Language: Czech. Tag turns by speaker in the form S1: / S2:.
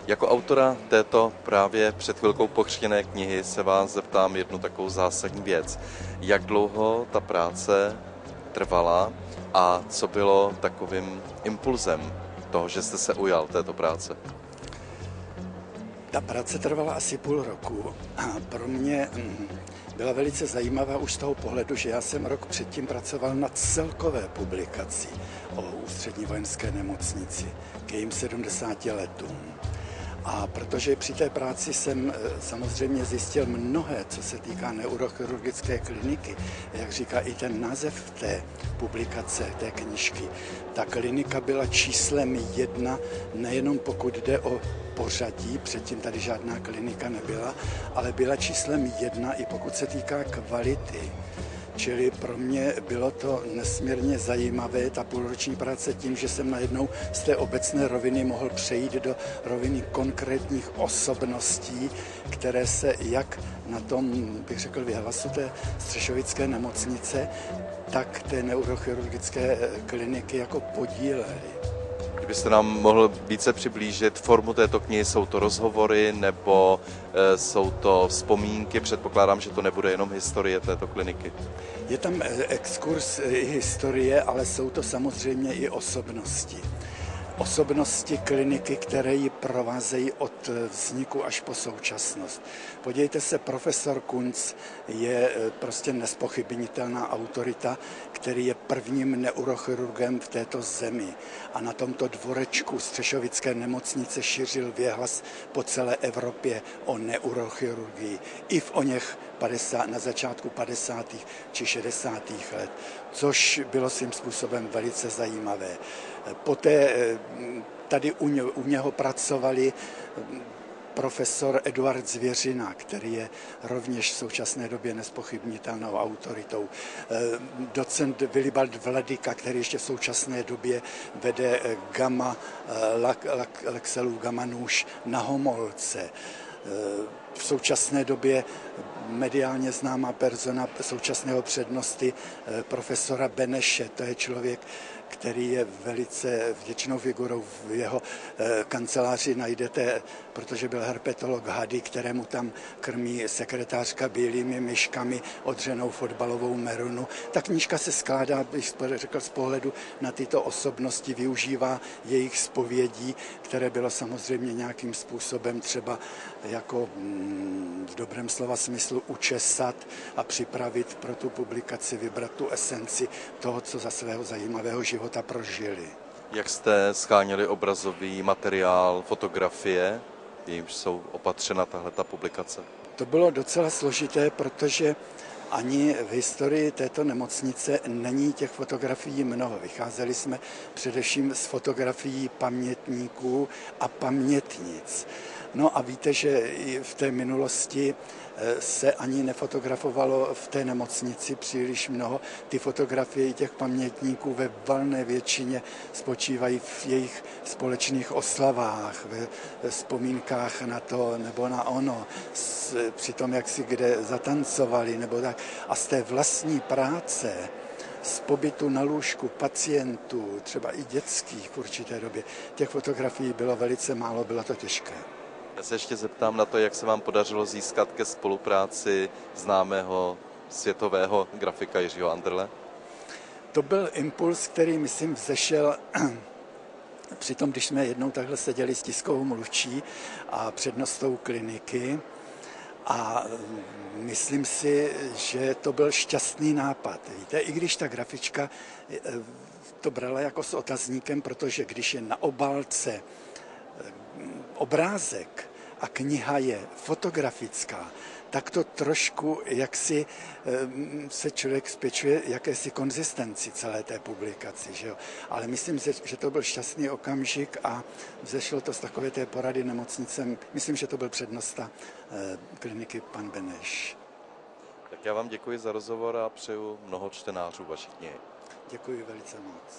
S1: Jako autora této právě před chvilkou pokřtěné knihy se vás zeptám jednu takovou zásadní věc. Jak dlouho ta práce trvala a co bylo takovým impulzem toho, že jste se ujal této práce?
S2: Ta práce trvala asi půl roku a pro mě byla velice zajímavá už z toho pohledu, že já jsem rok předtím pracoval na celkové publikaci o Ústřední vojenské nemocnici k jejím 70 letům. A protože při té práci jsem samozřejmě zjistil mnohé, co se týká neurochirurgické kliniky, jak říká i ten název té publikace, té knížky, ta klinika byla číslem 1, nejenom pokud jde o pořadí, předtím tady žádná klinika nebyla, ale byla číslem 1 i pokud se týká kvality. Čili pro mě bylo to nesmírně zajímavé, ta půlroční práce tím, že jsem najednou z té obecné roviny mohl přejít do roviny konkrétních osobností, které se jak na tom, bych řekl, věhlasu té střešovické nemocnice, tak té neurochirurgické kliniky jako podílely.
S1: Kdybyste nám mohl více přiblížit formu této knihy, jsou to rozhovory nebo jsou to vzpomínky? Předpokládám, že to nebude jenom historie této kliniky.
S2: Je tam exkurs i historie, ale jsou to samozřejmě i osobnosti. Osobnosti kliniky, které ji provázejí od vzniku až po současnost. Podívejte se, profesor Kunc je prostě nespochybnitelná autorita, který je prvním neurochirurgem v této zemi. A na tomto dvorečku Střešovické nemocnice šířil věhlas po celé Evropě o neurochirurgii. I v oněch na začátku 50. či 60. let, což bylo svým způsobem velice zajímavé. Poté tady u něho pracovali profesor Eduard Zvěřina, který je rovněž v současné době nespochybnitelnou autoritou. Docent Willibald Vladyka, který ještě v současné době vede Lexelův gamma nůž na Homolce. V současné době mediálně známá persona současného přednosty profesora Beneše. To je člověk, který je velice vděčnou figurou. V jeho kanceláři najdete, protože byl herpetolog, hady, kterému tam krmí sekretářka bílými myškami, odřenou fotbalovou merunu. Ta knížka se skládá, bych řekl, z pohledu na tyto osobnosti, využívá jejich zpovědí, které bylo samozřejmě nějakým způsobem třeba jako v dobrém slova smyslu učesat a připravit pro tu publikaci, vybrat tu esenci toho, co za svého zajímavého života prožili.
S1: Jak jste sháněli obrazový materiál, fotografie, jímž jsou opatřena tahleta publikace?
S2: To bylo docela složité, protože ani v historii této nemocnice není těch fotografií mnoho. Vycházeli jsme především z fotografií pamětníků a pamětnic. No a víte, že i v té minulosti se ani nefotografovalo v té nemocnici příliš mnoho. Ty fotografie těch pamětníků ve valné většině spočívají v jejich společných oslavách, ve vzpomínkách na to nebo na ono, při tom, jak si kde zatancovali nebo tak. A z té vlastní práce, z pobytu na lůžku pacientů, třeba i dětských v určité době, těch fotografií bylo velice málo, bylo to těžké.
S1: Já se ještě zeptám na to, jak se vám podařilo získat ke spolupráci známého světového grafika Jiřího Anderle?
S2: To byl impuls, který, myslím, vzešel přitom, když jsme jednou takhle seděli s tiskovou mluvčí a přednostou kliniky a myslím si, že to byl šťastný nápad. Víte, i když ta grafička to brala jako s otazníkem, protože když je na obálce obrázek a kniha je fotografická, tak to trošku jaksi se člověk spěčuje jakési konzistenci celé té publikaci. Že jo? Ale myslím, že to byl šťastný okamžik a vzešlo to z takové té porady nemocnice. Myslím, že to byl přednosta kliniky pan Beneš.
S1: Tak já vám děkuji za rozhovor a přeju mnoho čtenářů vaší knihy.
S2: Děkuji velice moc.